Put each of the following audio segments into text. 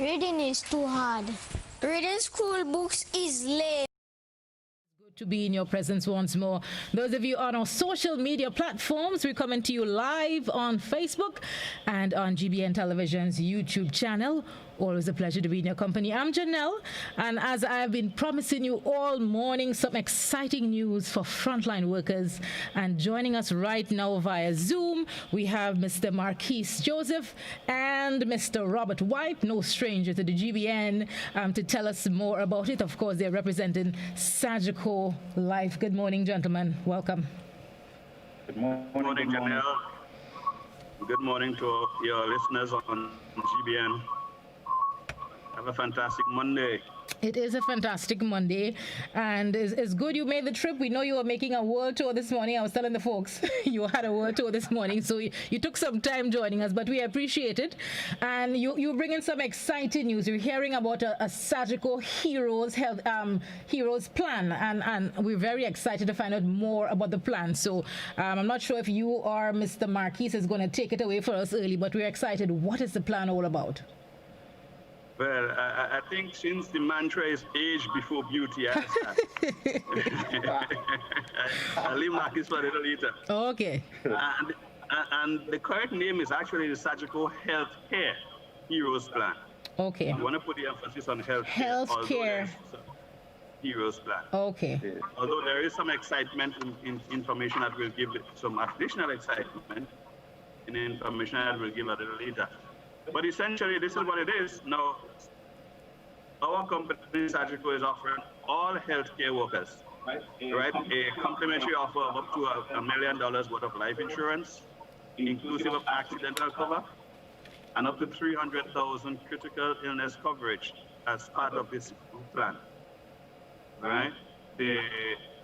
Reading is too hard. Reading school books is lame. To be in your presence once more. Those of you on our social media platforms, we're coming to you live on Facebook and on GBN Television's YouTube channel. Always a pleasure to be in your company. I'm Janelle, and as I've been promising you all morning, some exciting news for frontline workers. And joining us right now via Zoom, we have Mr. Markise Joseph and Mr. Robert Whyte, no stranger to the GBN, to tell us more about it. Of course, they're representing Sagicor Life. Good morning, gentlemen. Welcome. Good morning, Janelle. Good morning to your listeners on GBN. Have a fantastic Monday. It is a fantastic Monday, and it's good you made the trip. We know you were making a world tour this morning. I was telling the folks you had a world tour this morning, so you took some time joining us, but we appreciate it. And you bring in some exciting news. You're hearing about a Sagicor Heroes plan, and we're very excited to find out more about the plan. So I'm not sure if you or Mr. Markise is going to take it away for us early, but we're excited. What is the plan all about? Well, I think since the mantra is age before beauty, I'll leave Markise for a little later. Okay. And the correct name is actually the Sagicor Healthcare Heroes Plan. Okay. I want to put the emphasis on healthcare. Healthcare Heroes Plan. Okay. Although there is some excitement in information that will give it some additional excitement in the information that we'll give a little later. But essentially, this is what it is. Now, our company, Sagicor, is offering all healthcare workers, right, a complimentary offer of up to $1 million worth of life insurance, inclusive of accidental cover, and up to $300,000 critical illness coverage as part of this plan. Right?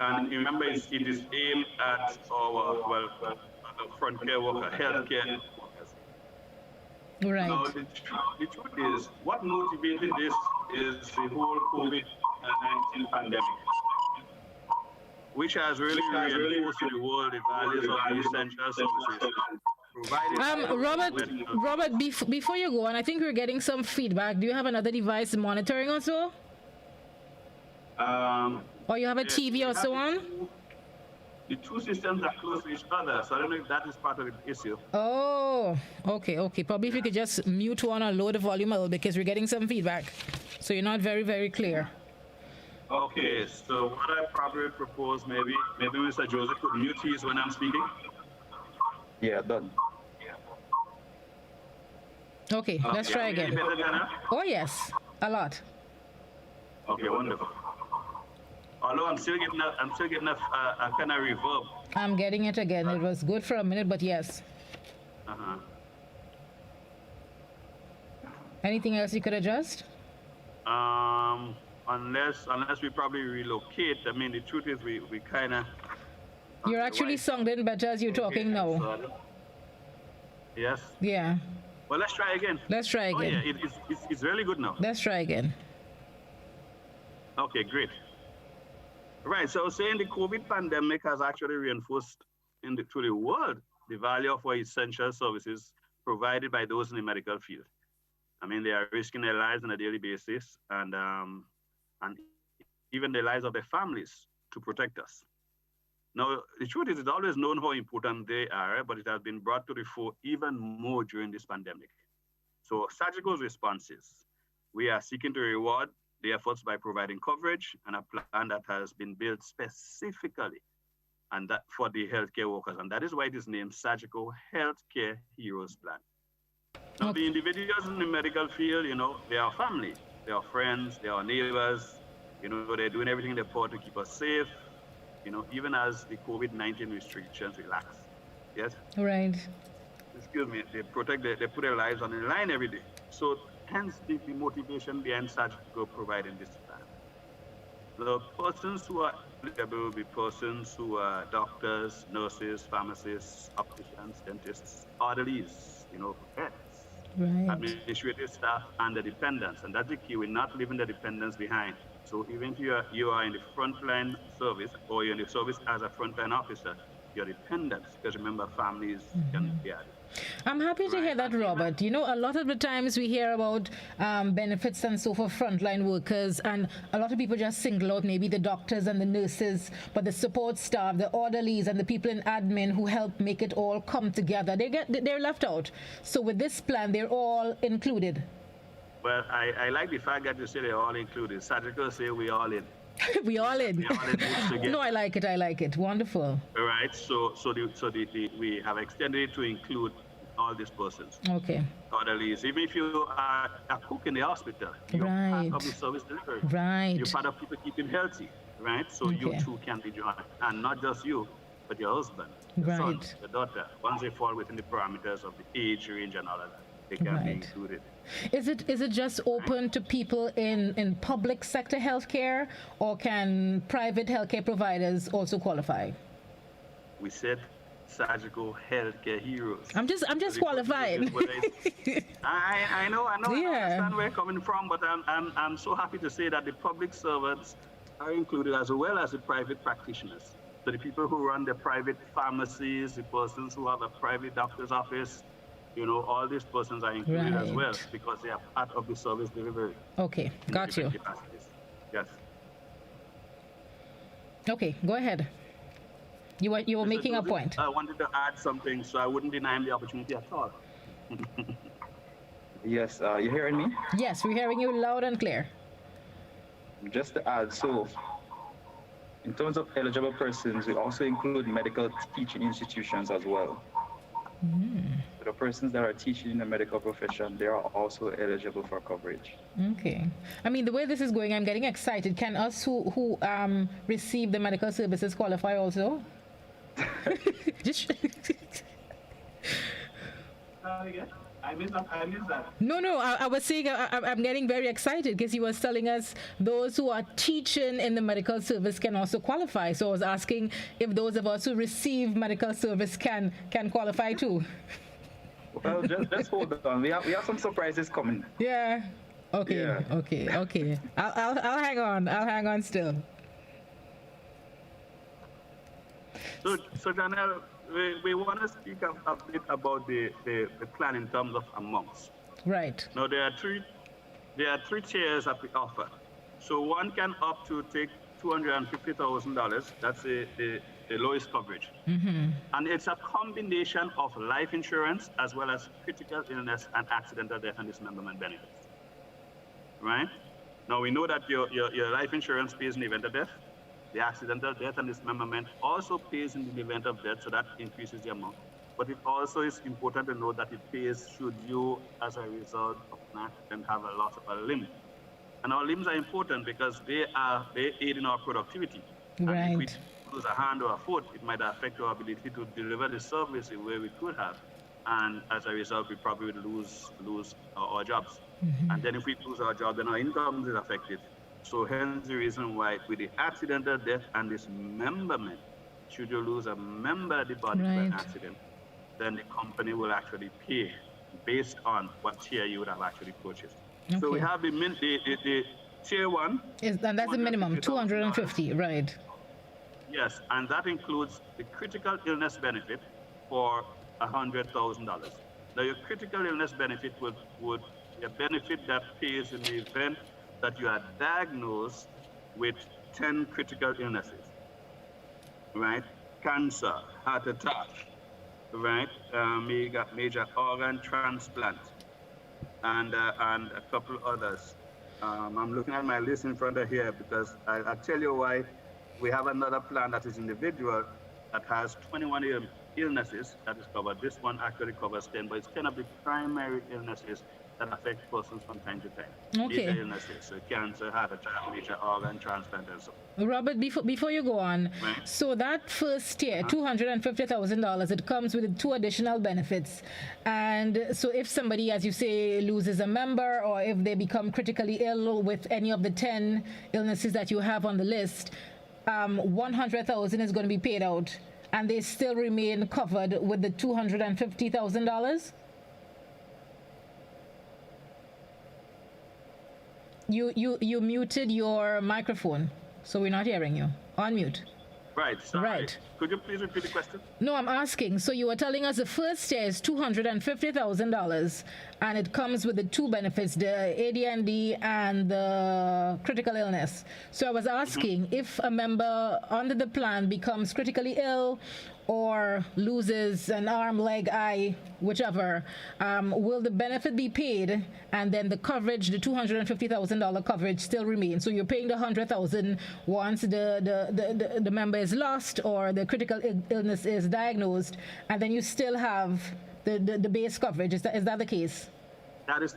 And remember, it is aimed at our frontier worker, healthcare. Right. Now, the truth is, what motivated this is the whole COVID-19 pandemic, which has really reinforced to the world the values of the essential services. Robert, before you go on, I think we're getting some feedback. Do you have another device monitoring or so? Or you have a TV or so on? The two systems are close to each other, so I don't know if that is part of the issue. Oh, okay. Probably if you could just mute one or lower the volume a little, because we're getting some feedback. So you're not very, very clear. Okay, so what I probably propose, maybe Mr. Joseph could mute his when I'm speaking. Yeah, done. Okay, let's try again. Better than that? Oh, yes, a lot. Okay, wonderful. Although I'm still getting a kind of reverb. I'm getting it again. It was good for a minute, but yes. Anything else you could adjust? Unless we probably relocate. I mean, the truth is we kind of. You're actually sounding better as you're talking now. So yes. Yeah. Well, let's try again. Let's try again. Oh, yeah, it's really good now. Let's try again. Okay, great. Right, so saying the COVID pandemic has actually reinforced to the world the value of our essential services provided by those in the medical field. I mean, they are risking their lives on a daily basis and even the lives of their families to protect us. Now, the truth is, it's always known how important they are, but it has been brought to the fore even more during this pandemic. So Sagicor's response is, we are seeking to reward the efforts by providing coverage and a plan that has been built specifically and that for the healthcare workers. And that is why it is named Sagicor Healthcare Heroes Plan. Now, the individuals in the medical field, they are family, they are friends, they are neighbors, they're doing everything they can to keep us safe, even as the COVID-19 restrictions relax. Yes? Right. Excuse me, they put their lives on the line every day. So hence the motivation behind Sagicor providing this plan. The persons who are eligible will be persons who are doctors, nurses, pharmacists, opticians, dentists, orderlies, vets, right, administrative staff, and the dependents. And that's the key. We're not leaving the dependents behind. So even if you are in the frontline service or you're in the service as a frontline officer, your dependents, because remember, families can be added. I'm happy to hear that, Robert. You know, a lot of the times we hear about benefits and so for frontline workers, and a lot of people just single out maybe the doctors and the nurses, but the support staff, the orderlies, and the people in admin who help make it all come together, they're left out. So with this plan, they're all included. Well, I like the fact that you say they're all included. Sagicor say we all in. We all in. We all in this together. No, I like it. I like it. Wonderful. All right. So we have extended it to include all these persons. Okay. Orderlies. Even if you are a cook in the hospital, you're part of the service delivery. Right. You're part of people keeping healthy. Right. So you too can be joined, and not just you, but your husband, your son, your daughter. Once they fall within the parameters of the age range and all of that, they can be included. Is it just open to people in public sector healthcare, or can private healthcare providers also qualify? We said Sagicor healthcare heroes. I'm just qualifying. I know. Yeah. I understand where you're coming from, but I'm so happy to say that the public servants are included as well as the private practitioners. So the people who run the private pharmacies, the persons who have a private doctor's office, you know, all these persons are included as well, because they are part of the service delivery. Okay, got you. Capacities. Yes. Okay, go ahead. You were making a point. I wanted to add something, so I wouldn't deny him the opportunity at all. Yes, you hearing me? Yes, we're hearing you loud and clear. Just to add, so in terms of eligible persons, we also include medical teaching institutions as well. So the persons that are teaching in the medical profession, they are also eligible for coverage. Okay. I mean, the way this is going, I'm getting excited. Can us who receive the medical services qualify also? Just I missed that. No, I was saying I'm getting very excited because you was telling us those who are teaching in the medical service can also qualify. So I was asking if those of us who receive medical service can qualify too. Well, just hold on. We have some surprises coming. Yeah. Okay. Yeah. Okay. I'll hang on. I'll hang on still. So Janelle, we want to speak a bit about the plan in terms of amounts. Right. Now there are three tiers that we offer. So one can opt to take $250,000. That's the lowest coverage. And it's a combination of life insurance as well as critical illness and accidental death and dismemberment benefits. Right? Now we know that your life insurance pays in the event of death. The accidental death and dismemberment also pays in the event of death, so that increases the amount. But it also is important to note that it pays should you, as a result of an accident, have a loss of a limb. And our limbs are important because they aid in our productivity. Right. And if we lose a hand or a foot, it might affect our ability to deliver the service in where we could have. And as a result, we probably would lose our jobs. And then if we lose our job, then our income is affected. So hence the reason why with the accidental death and dismemberment, should you lose a member of the body for an accident, then the company will actually pay based on what tier you would have actually purchased. Okay. So we have the tier one. And that's the minimum, 250, right? Yes, and that includes the critical illness benefit for $100,000. Now your critical illness benefit would be a benefit that pays in the event that you are diagnosed with 10 critical illnesses, right? Cancer, heart attack, right? Major organ transplant, and a couple others. I'm looking at my list in front of here because I'll tell you why. We have another plan that is individual that has 21 illnesses that is covered. This one actually covers 10, but it's kind of the primary illnesses that affect persons from time to time. Okay. Major illnesses, so cancer, heart attack, major organ transplant, and so on. Robert, before you go on, Right. So that first tier, $250,000, it comes with 2 additional benefits. And so if somebody, as you say, loses a member, or if they become critically ill with any of the 10 illnesses that you have on the list, $100,000 is going to be paid out, and they still remain covered with the $250,000. You muted your microphone, so we're not hearing you. Unmute. Right. Sorry. Right. Could you please repeat the question? No, I'm asking. So you were telling us the first tier is $250,000, and it comes with the two benefits, the AD&D and the critical illness. So I was asking if a member under the plan becomes critically ill or loses an arm, leg, eye, whichever, will the benefit be paid, and then the coverage, the $250,000 coverage, still remains? So you're paying the $100,000 once the member is lost or the critical illness is diagnosed, and then you still have the base coverage. Is that the case? That is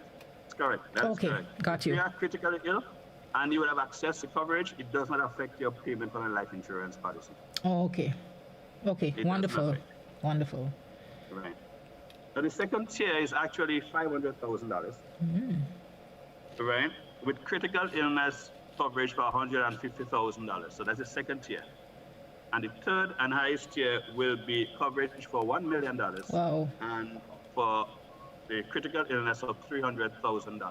correct. That is Okay, correct. got If you. you are critically ill and you will have access to coverage, it does not affect your payment on a life insurance policy. Oh, okay. Okay, It does wonderful. not. Wonderful. Right. Now the second tier is actually $500,000. Right? With critical illness coverage for $150,000. So that's the second tier. And the third and highest tier will be coverage for $1 million. Wow. And for the critical illness of $300,000.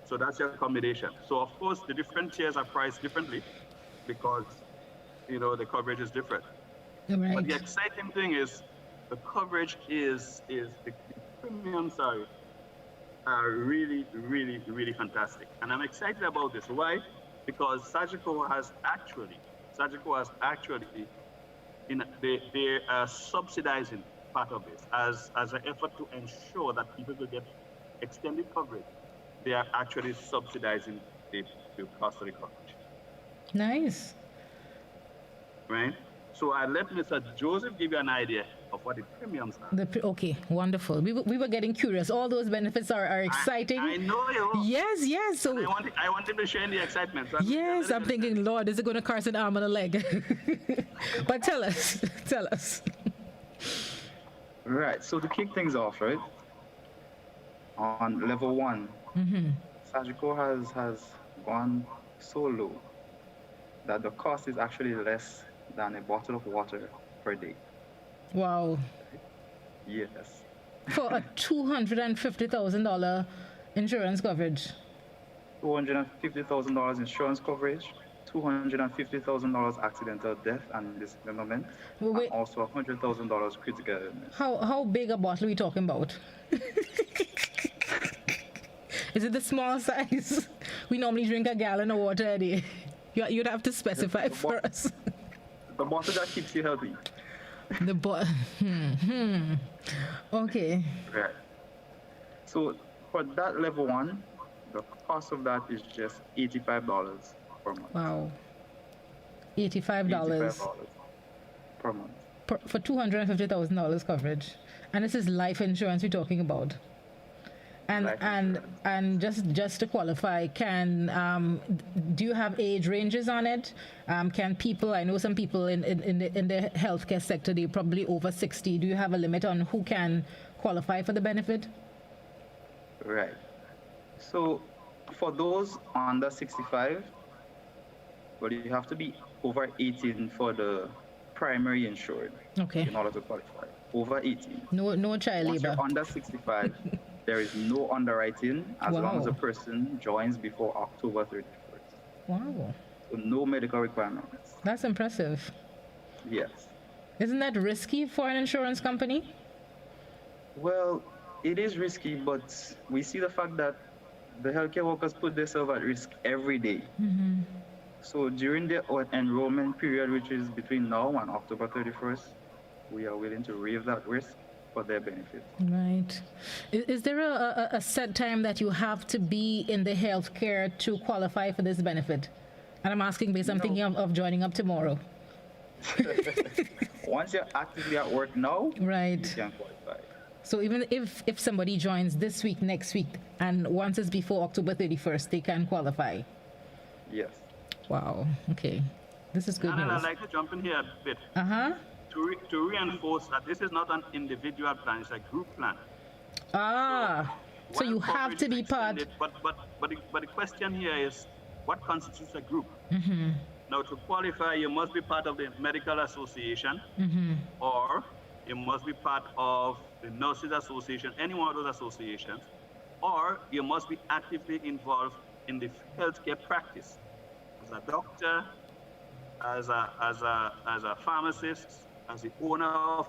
So that's your combination. So of course the different tiers are priced differently because the coverage is different. But the Right. exciting thing is the coverage is the premiums are really, really, really fantastic. And I'm excited about this. Why? Because Sagicor has actually they are subsidizing part of this as an effort to ensure that people will get extended coverage. They are actually subsidizing the cost of the coverage. Nice. Right? So I let Mr. Joseph give you an idea of what the premiums are. Okay, wonderful. We were getting curious. All those benefits are exciting. I know you. Yes, yes. So I want him to share in the excitement. So yes, I'm thinking, Lord, is it going to cost an arm and a leg? But tell us. Right. So to kick things off, right, on level 1, Sagicor has gone so low that the cost is actually less than a bottle of water per day. Wow. Yes. For a $250,000 insurance coverage. $250,000 insurance coverage, $250,000 accidental death and dismemberment, Wait. and also $100,000 critical illness. How big a bottle are we talking about? Is it the small size? We normally drink a gallon of water a day. You'd have to specify for us. The bottle that keeps you healthy. The Okay. Right. So for that level 1, the cost of that is just $85 per month. Wow. $85 per month. for $250,000 coverage, and this is life insurance we're talking about. Life And just to qualify, do you have age ranges on it? Can people? I know some people in the healthcare sector, they're probably over 60. Do you have a limit on who can qualify for the benefit? Right. So for those under 65, well, you have to be over 18 for the primary insured Okay. in order to qualify. Over 18. No child Once labor. you're under 65, there is no underwriting as long as Wow. the person joins before October 31st. Wow, So no medical requirements. that's impressive. Yes. Isn't that risky for an insurance company? Well, it is risky, but we see the fact that the healthcare workers put themselves at risk every day. So during the enrollment period, which is between now and October 31st, we are willing to waive that risk for their benefit. Right. Is there a set time that you have to be in the healthcare to qualify for this benefit? And I'm asking because I'm thinking of joining up tomorrow. Once you're actively at work now, Right. you can qualify. So even if somebody joins this week, next week, and once it's before October 31st, they can qualify. Yes. Wow. Okay. This is good And I'd news. like to jump in here a bit Uh-huh. to reinforce that this is not an individual plan; it's a group plan. Ah. So While you have coverage to is be part. extended, But the question here is, what constitutes a group? Now, to qualify, you must be part of the medical association, or you must be part of the nurses association, any one of those associations, or you must be actively involved in the healthcare practice as a doctor, as a pharmacist, as the owner of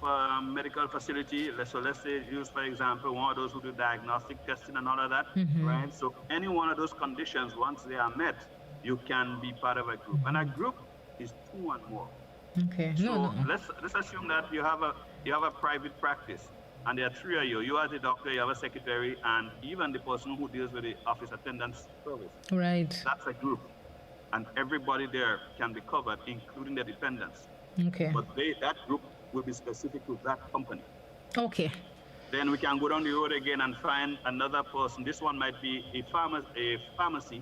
a medical facility. Let's say use for example one of those who do diagnostic testing and all of that, right? So any one of those conditions, once they are met, you can be part of a group, and a group is 2 and more. Okay. So let's assume that you have a private practice, and there are 3 of you. You as the doctor, you have a secretary, and even the person who deals with the office attendance service. Right. That's a group, and everybody there can be covered, including the dependents. Okay. But that group will be specific to that company. Okay. Then we can go down the road again and find another person. This one might be a pharmacy,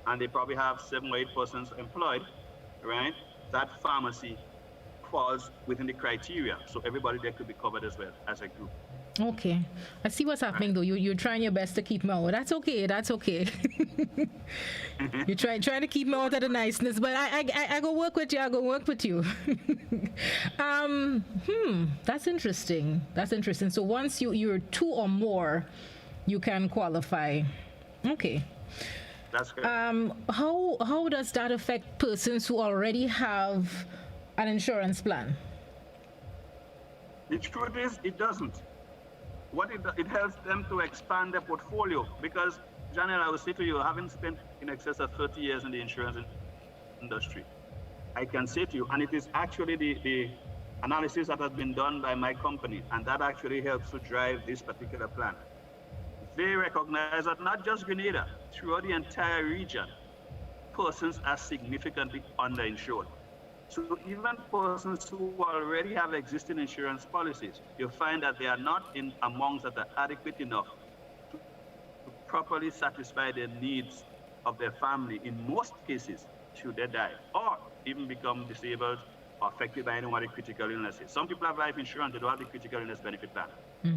and they probably have 7 or 8 persons employed, right? That pharmacy falls within the criteria, so everybody there could be covered as well as a group. Okay. I see what's happening though. You're trying your best to keep me out. That's okay. You're trying to keep me out of the niceness, but I go work with you. That's interesting. So once you're 2 or more, you can qualify. Okay. That's good. How does that affect persons who already have an insurance plan? The truth is, it doesn't. What it helps them to expand their portfolio, because Janelle, I will say to you, having spent in excess of 30 years in the insurance industry, I can say to you, and it is actually the analysis that has been done by my company, and that actually helps to drive this particular plan. They recognize that not just Grenada, throughout the entire region, persons are significantly underinsured. So even persons who already have existing insurance policies, you find that they are not in amongst that are adequate enough to properly satisfy the needs of their family in most cases, should they die, or even become disabled or affected by any one of the critical illnesses. Some people have life insurance, they don't have the critical illness benefit plan,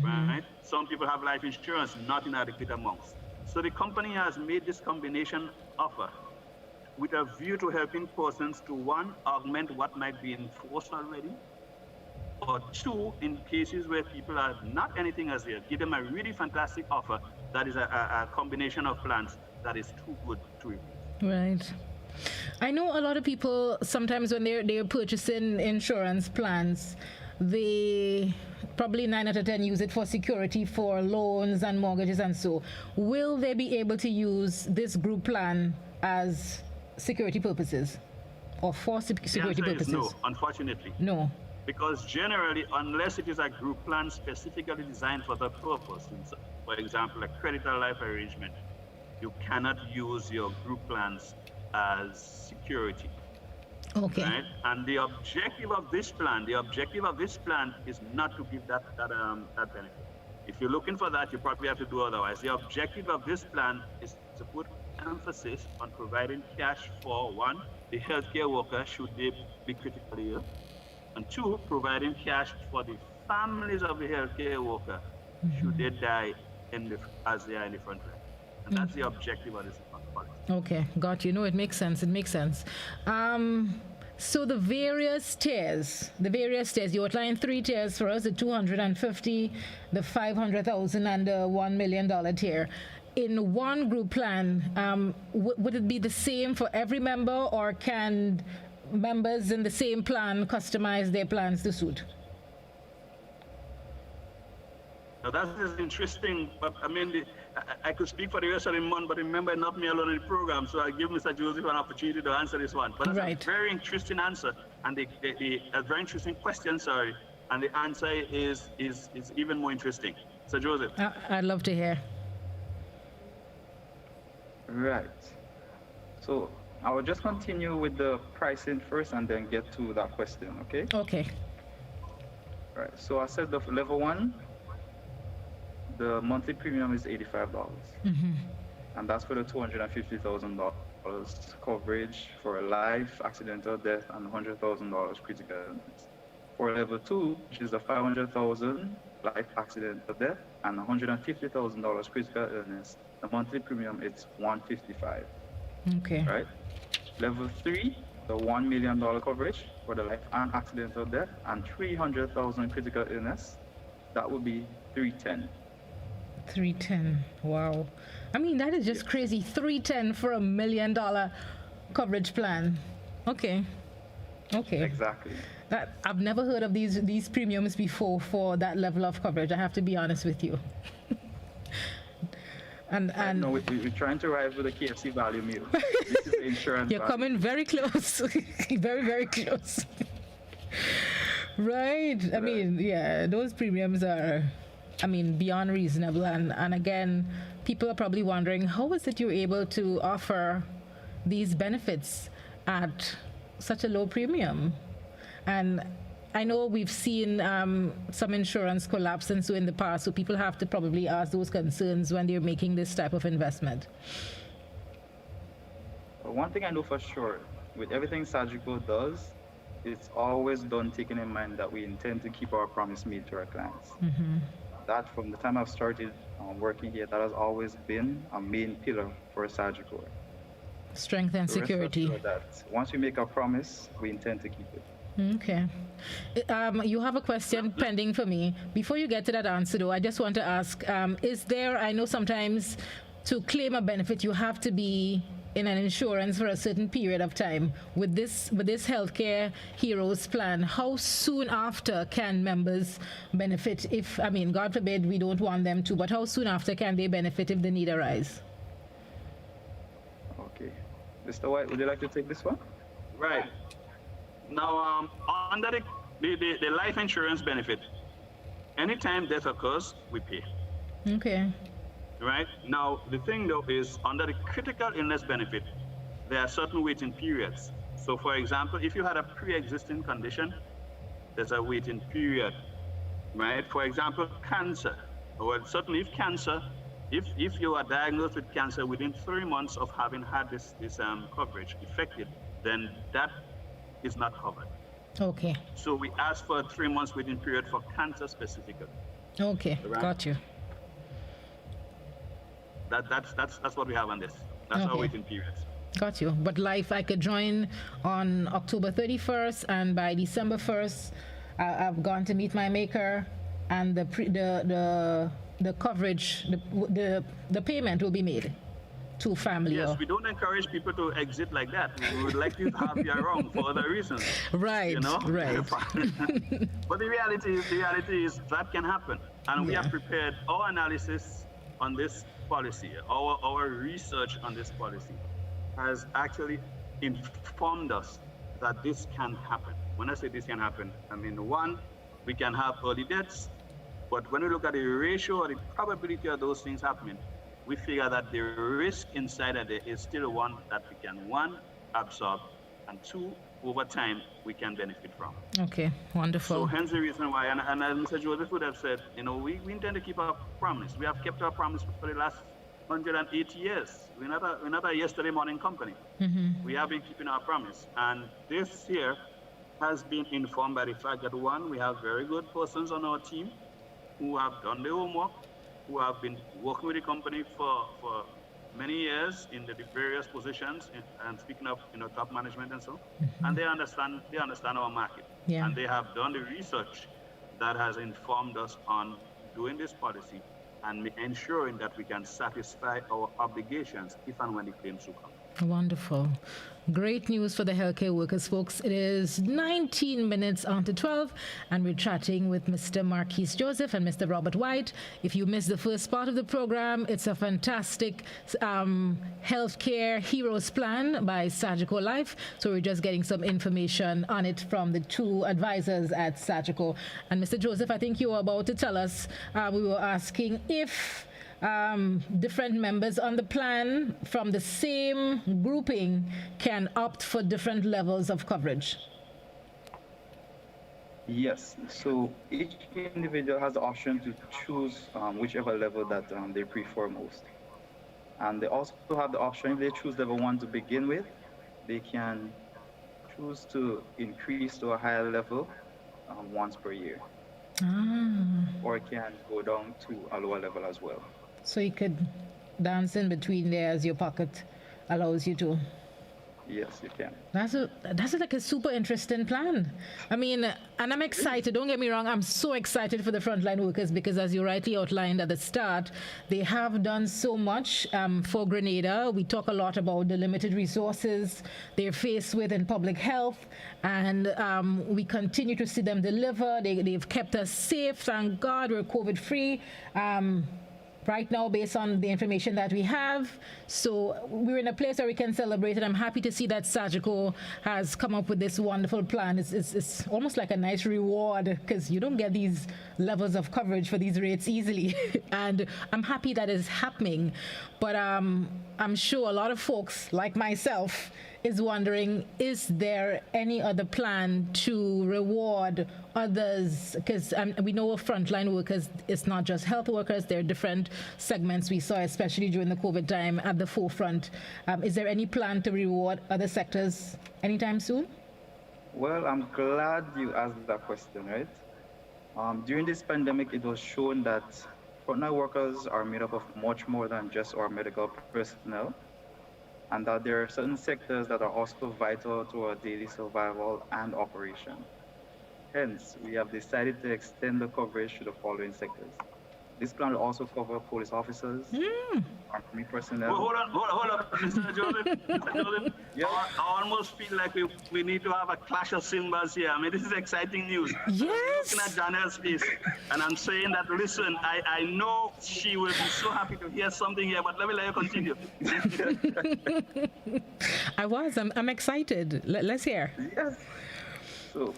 right? Some people have life insurance, not inadequate amounts. So the company has made this combination offer with a view to helping persons to, 1, augment what might be in force already, or 2, in cases where people are not anything as yet, give them a really fantastic offer that is a combination of plans that is too good to refuse. Right. I know a lot of people, sometimes when they're purchasing insurance plans, they probably 9 out of 10 use it for security for loans and mortgages and so. Will they be able to use this group plan as security purposes or for security purposes? No, unfortunately. No. Because generally, unless it is a group plan specifically designed for the purpose, for example, a creditor life arrangement, you cannot use your group plans as security. Okay. Right? And the objective of this plan is not to give that benefit. If you're looking for that, you probably have to do otherwise. The objective of this plan is to put emphasis on providing cash for, 1, the healthcare worker should they be critically ill, and 2, providing cash for the families of the healthcare worker should they die as they are in the front line. And that's the objective of this policy. Okay, got you. No, it makes sense. So the various tiers, you outlined 3 tiers for us, the 250, the 500,000 and the $1 million tier. In one group plan, would it be the same for every member, or can members in the same plan customize their plans to suit? Now that is interesting, but I mean, I could speak for the rest of the month, but remember, not me alone in the program, so I give Mr. Joseph an opportunity to answer this one. But that's a very interesting answer, and a very interesting question, sorry, and the answer is even more interesting. So Joseph. I'd love to hear. Right. So I will just continue with the pricing first and then get to that question, okay? Okay. Right. So I said the level 1, the monthly premium is $85. And that's for the $250,000 coverage for life, accidental death, and $100,000 critical illness. For level 2, which is the $500,000 life, accidental death, and $150,000 critical illness, the monthly premium is $155. Okay. Right. Level 3, the $1 million coverage for the life and accidental death, and $300,000 critical illness, that would be $310. $310. Wow. I mean, that is just crazy. $310 for $1 million coverage plan. Okay. Okay. Exactly. I've never heard of these premiums before for that level of coverage. I have to be honest with you. And No, we're trying to rival the KFC value meal. This is the insurance. you're value. coming very close, very very close. Right. I mean, yeah, those premiums are, I mean, beyond reasonable. And again, people are probably wondering, how is it you're able to offer these benefits at such a low premium? And I know we've seen some insurance collapse and so in the past, so people have to probably ask those concerns when they're making this type of investment. One thing I know for sure, with everything Sagicor does, it's always done taking in mind that we intend to keep our promise made to our clients. That from the time I've started working here, that has always been a main pillar for Sagicor. Strength and So rest security. assured that once we make a promise, we intend to keep it. Okay. You have a question pending for me. Before you get to that answer, though, I just want to ask, is there, I know sometimes to claim a benefit, you have to be in an insurance for a certain period of time. With this Healthcare Heroes plan, how soon after can members benefit if, I mean, God forbid we don't want them to, but how soon after can they benefit if the need arise? Okay. Mr. Whyte, would you like to take this one? Right. Now, under the life insurance benefit, anytime death occurs, we pay. Okay. Right? Now, the thing though is under the critical illness benefit, there are certain waiting periods. So for example, if you had a pre-existing condition, there's a waiting period, right? For example, cancer, or certainly if cancer, if you are diagnosed with cancer within 3 months of having had this coverage effective, then that is not covered. Okay. So we ask for a 3 months waiting period for cancer specifically. Okay. Right. Got you. That's what we have on this. That's our Okay. waiting periods. Got you. But life, I could join on October 31st, and by December 1st, I've gone to meet my maker, and the coverage, the payment will be made to family. Yes, we don't encourage people to exit like that. We would like you to have you around for other reasons. Right. You know? Right. But the reality is that can happen. And we Yeah. have prepared our analysis on this policy, our research on this policy has actually informed us that this can happen. When I say this can happen, I mean, one, we can have early deaths, but when we look at the ratio or the probability of those things happening, we figure that the risk inside of it is still one that we can, one, absorb, and two, over time, we can benefit from. Okay. Wonderful. So hence the reason why, and as Mr. Joseph would have said, you know, we intend to keep our promise. We have kept our promise for the last 180 years. We're not a yesterday morning company. We have been keeping our promise. And this here has been informed by the fact that, one, we have very good persons on our team who have done their homework, who have been working with the company for many years in the various positions, and speaking of, you know, top management and so, and they understand our market. Yeah. And they have done the research that has informed us on doing this policy and ensuring that we can satisfy our obligations if and when the claims will come. Wonderful. Great news for the healthcare workers, folks. It is 19 minutes onto 12, and we're chatting with Mr. Markise Joseph and Mr. Robert Whyte. If you missed the first part of the program, it's a fantastic healthcare heroes plan by Sagicor Life. So we're just getting some information on it from the two advisors at Sagicor. And Mr. Joseph, I think you were about to tell us, we were asking if different members on the plan from the same grouping can opt for different levels of coverage. Yes. So each individual has the option to choose whichever level that they prefer most. And they also have the option, if they choose level 1 to begin with, they can choose to increase to a higher level once per year. Or it can go down to a lower level as well. So you could dance in between there as your pocket allows you to. Yes, you can. That's like a super interesting plan. I mean, and I'm excited. Don't get me wrong. I'm so excited for the frontline workers because, as you rightly outlined at the start, they have done so much for Grenada. We talk a lot about the limited resources they're faced with in public health, and we continue to see them deliver. They've kept us safe. Thank God, we're COVID-free. Right now, based on the information that we have. So we're in a place where we can celebrate, and I'm happy to see that Sagicor has come up with this wonderful plan. It's almost like a nice reward because you don't get these levels of coverage for these rates easily. And I'm happy that is happening. But I'm sure a lot of folks like myself is wondering, is there any other plan to reward others? Because we know of frontline workers, it's not just health workers, there are different segments we saw, especially during the COVID time, at the forefront. Is there any plan to reward other sectors anytime soon? Well, I'm glad you asked that question, right? During this pandemic, it was shown that frontline workers are made up of much more than just our medical personnel, and that there are certain sectors that are also vital to our daily survival and operation. Hence, we have decided to extend the coverage to the following sectors. This plan will also cover police officers, army personnel. Hold on, Mr. Jordan. Mr. Jordan, Yeah. I almost feel like we need to have a clash of cymbals here. I mean, this is exciting news. Yes. I'm looking at Janelle's face, and I'm saying that, listen, I know she will be so happy to hear something here, but let me let you continue. I'm excited. Let's hear. Yes. So,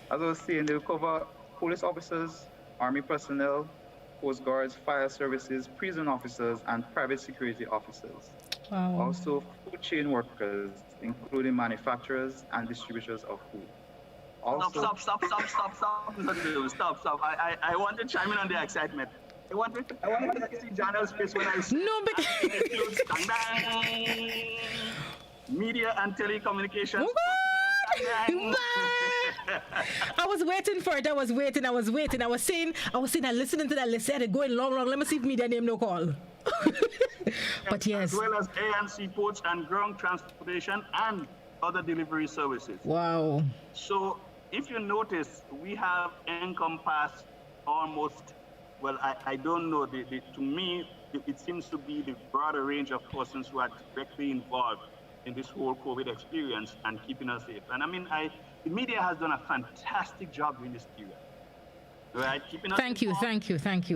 as I was saying, they'll cover police officers, army personnel, coast guards, fire services, prison officers, and private security officers. Wow. Also, food chain workers, including manufacturers and distributors of food. Also, Stop. I want to chime in on the excitement. I want to see Janelle's face when I say No, but media and telecommunications. I was waiting for it. I was waiting. I was saying, I'm listening to that. Let's say it going long. Let me see if media name no call. But yes. As well as air and seaports and ground transportation and other delivery services. Wow. So if you notice, we have encompassed almost, well, I don't know, to me, it seems to be the broader range of persons who are directly involved in this whole COVID experience and keeping us safe. And I mean, the media has done a fantastic job during this period, right? Keeping us Thank you.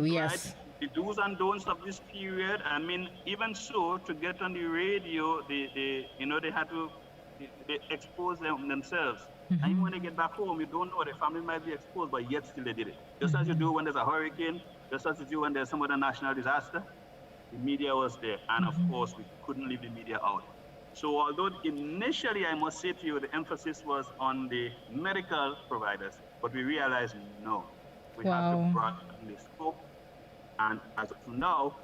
Yes. Right? The do's and don'ts of this period. I mean, even so, to get on the radio, they had to expose themselves. And even when they get back home, you don't know, the family might be exposed, but yet still they did it. Just as you do when there's a hurricane, just as you do when there's some other national disaster, the media was there. And of course, we couldn't leave the media out. So although initially, I must say to you, the emphasis was on the medical providers, but we realized, no, we have to broaden the scope. And as of now,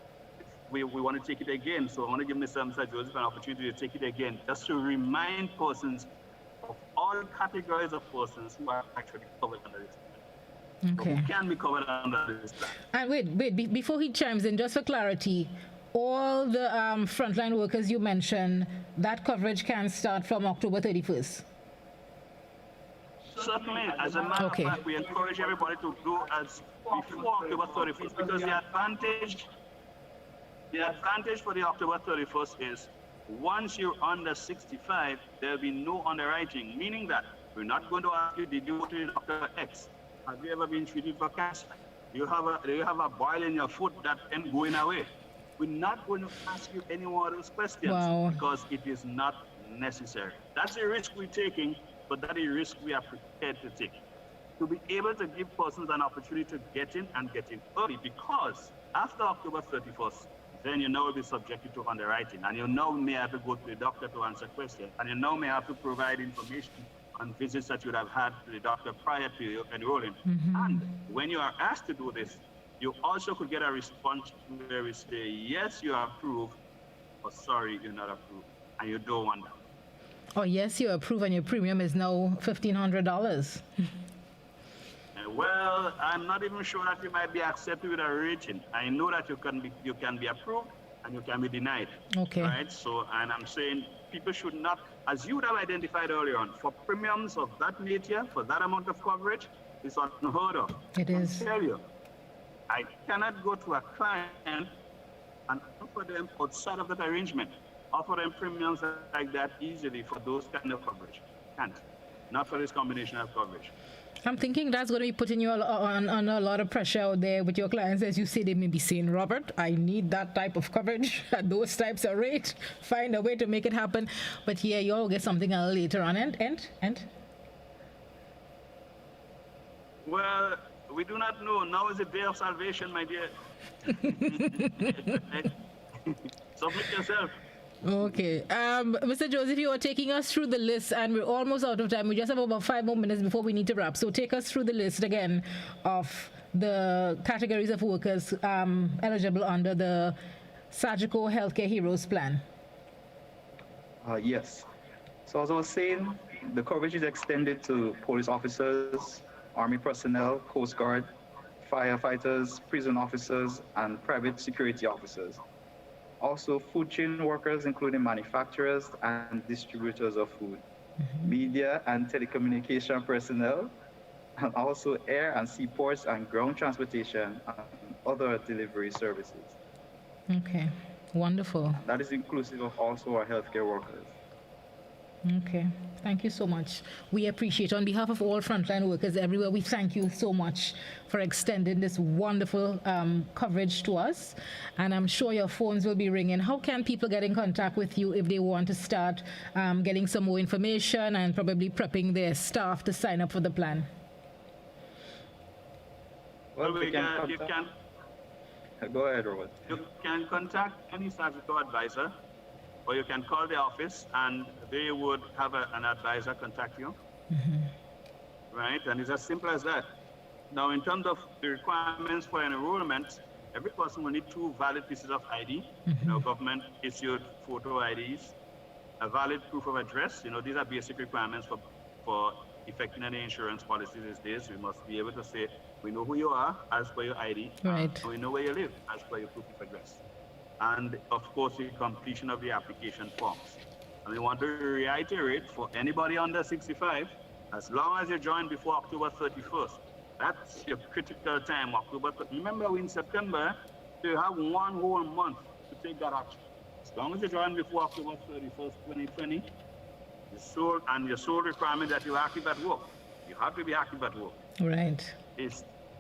we want to take it again. So I want to give Mr. Joseph an opportunity to take it again, just to remind persons of all categories of persons who are actually covered under this plan. Okay. So who can be covered under this plan. And wait, before he chimes in, just for clarity, all the frontline workers you mentioned, that coverage can start from October 31st. Certainly, as a matter of fact, we encourage everybody to do as before October 31st, because the advantage for the October 31st is once you're under 65, there'll be no underwriting, meaning that we're not going to ask you, did you go to the Dr. X? Have you ever been treated for cancer? Do you have a boil in your foot that ain't going away? We're not going to ask you any more of those questions because it is not necessary. That's a risk we're taking, but that is a risk we are prepared to take. To be able to give persons an opportunity to get in and get in early, because after October 31st, then you now will be subjected to underwriting, and you now may have to go to the doctor to answer questions, and you now may have to provide information on visits that you would have had to the doctor prior to you enrolling. And when you are asked to do this, you also could get a response where we say, yes, you are approved, or sorry, you're not approved, and you don't want that. Oh, yes, you're approved, and your premium is now $1,500. Well, I'm not even sure that you might be accepted with a rating. I know that you can be approved and you can be denied. Okay. Right? So, and I'm saying people should not, as you would have identified earlier on, for premiums of that nature, for that amount of coverage, it's unheard of. It is. I tell you, I cannot go to a client and offer them outside of that arrangement, offer them premiums like that easily for those kind of coverage. Can't. Not for this combination of coverage. I'm thinking that's going to be putting you on a lot of pressure out there with your clients. As you say, they may be saying, Robert, I need that type of coverage at those types of rate. Find a way to make it happen. But here, you'll get something else later on. And? Well, we do not know. Now is the day of salvation, my dear. Submit yourself. Okay. Mr. Joseph, you are taking us through the list, and we're almost out of time. We just have about 5 more minutes before we need to wrap. So take us through the list again of the categories of workers eligible under the Sagicor Healthcare Heroes Plan. Yes. So as I was saying, the coverage is extended to police officers, Army personnel, Coast Guard, firefighters, prison officers, and private security officers. Also, food chain workers, including manufacturers and distributors of food, media and telecommunication personnel, and also air and seaports and ground transportation and other delivery services. Okay, wonderful. That is inclusive of also our healthcare workers. Okay, thank you so much. We appreciate, on behalf of all frontline workers everywhere, we thank you so much for extending this wonderful coverage to us. And I'm sure your phones will be ringing. How can people get in contact with you if they want to start getting some more information and probably prepping their staff to sign up for the plan? Well, you can Go ahead, Robert. You can contact any Sagicor advisor, or you can call the office and they would have an advisor contact you. Right? And it's as simple as that. Now, in terms of the requirements for enrollment, every person will need 2 valid pieces of ID, government issued photo IDs, a valid proof of address. These are basic requirements for effecting any insurance policy these days. We must be able to say, we know who you are as per your ID, right, and we know where you live as per your proof of address. And of course, the completion of the application forms. And we want to reiterate for anybody under 65, as long as you join before October 31st, that's your critical time, October. Remember, in September, you have 1 whole month to take that action. As long as you join before October 31st, 2020, your sole requirement that you're active at work. You have to be active at work. Right.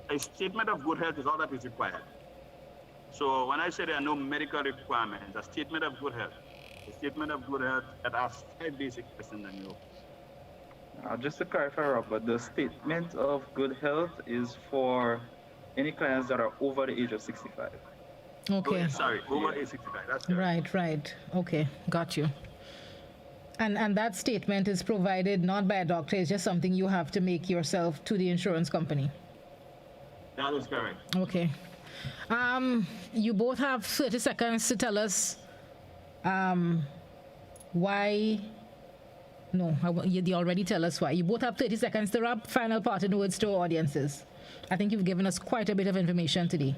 A statement of good health is all that is required. So when I say there are no medical requirements, a statement of good health. A statement of good health that asks 5 basic questions and you. Just to clarify, Robert, the statement of good health is for any clients that are over the age of 65. Okay. Oh, sorry, over age 65. That's correct. Right. Okay, got you. And that statement is provided not by a doctor, it's just something you have to make yourself to the insurance company. That is correct. Okay. You both have 30 seconds to tell us why. No, you already tell us why. You both have 30 seconds to wrap. Final parting words to our audiences. I think you've given us quite a bit of information today.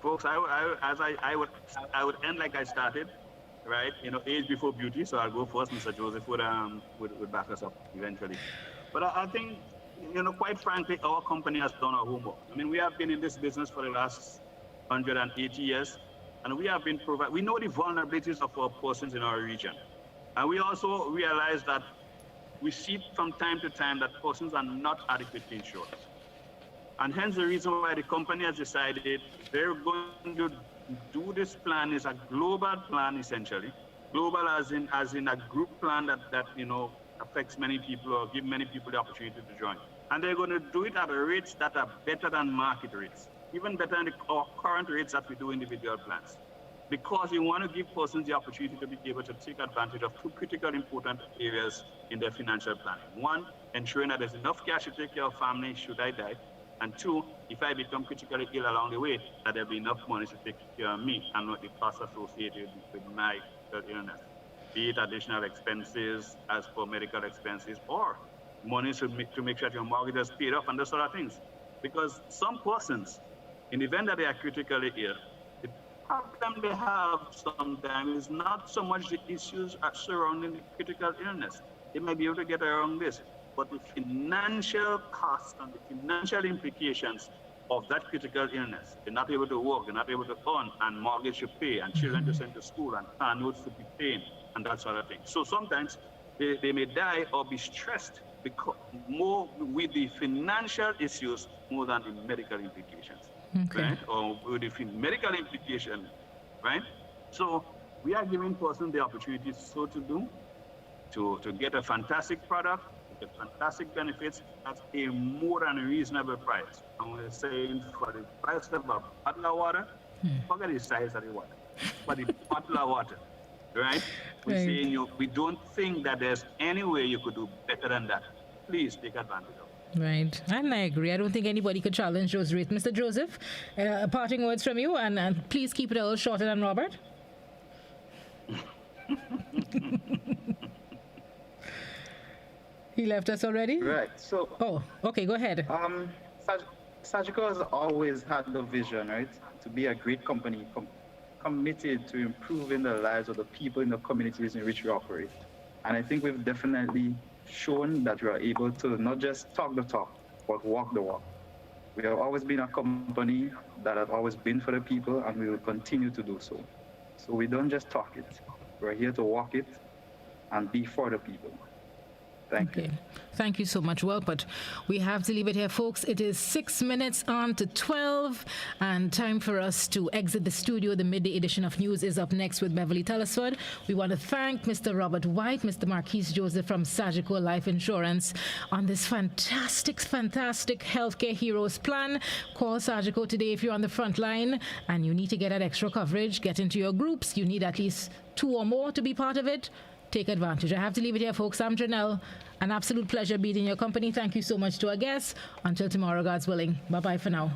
Folks, I would end like I started, right? Age before beauty. So I'll go first. Mr. Joseph would back us up eventually. But I think, quite frankly, our company has done our homework. I mean, we have been in this business for the last 180 years, and we have been we know the vulnerabilities of our persons in our region. And we also realize that we see from time to time that persons are not adequately insured. And hence the reason why the company has decided they're going to do this plan is a global plan, essentially. Global as in a group plan that affects many people or give many people the opportunity to join. And they're going to do it at rates that are better than market rates, even better than our current rates that we do individual plans. Because we want to give persons the opportunity to be able to take advantage of 2 critical important areas in their financial planning. 1, ensuring that there's enough cash to take care of family should I die. And 2, if I become critically ill along the way, that there'll be enough money to take care of me and not the costs associated with my illness. Be it additional expenses as for medical expenses or money to make sure your mortgage is paid off and those sort of things. Because some persons, in the event that they are critically ill, the problem they have sometimes is not so much the issues surrounding the critical illness. They may be able to get around this, but the financial cost and the financial implications of that critical illness. They're not able to work, they're not able to earn, and mortgage to pay, and children to send to school, and car notes to be paid, and that sort of thing. So sometimes they may die or be stressed because more with the financial issues more than the medical implications, right? Or with the medical implication, right? So we are giving persons the opportunity so to do, to get a fantastic product, get fantastic benefits at a more than reasonable price. And we're saying for the price of a bottle of water, forget the size of the water, for the bottle of water, right? We're saying we don't think that there's any way you could do better than that. Please take advantage of it. Right, and I agree. I don't think anybody could challenge those rates. Mr. Joseph, parting words from you, and please keep it a little shorter than Robert. He left us already? Right. So. Oh, okay. Go ahead. Sagicor has always had the vision, right, to be a great company committed to improving the lives of the people in the communities in which we operate. And I think we've definitely shown that we are able to not just talk the talk, but walk the walk. We have always been a company that has always been for the people, and we will continue to do so. So we don't just talk it. We're here to walk it and be for the people. Thank you. Thank you so much. Well, but we have to leave it here, folks. It is 6 minutes on to 12, and time for us to exit the studio. The midday edition of news is up next with Beverly Telesford. We want to thank Mr. Robert Whyte, Mr. Markise Joseph from Sagicor Life Insurance on this fantastic Healthcare Heroes plan. Call Sagicor today if you're on the front line and you need to get that extra coverage. Get into your groups. You need at least 2 or more to be part of it. Take advantage. I have to leave it here, folks. I'm Janelle. An absolute pleasure being in your company. Thank you so much to our guests. Until tomorrow, God's willing. Bye-bye for now.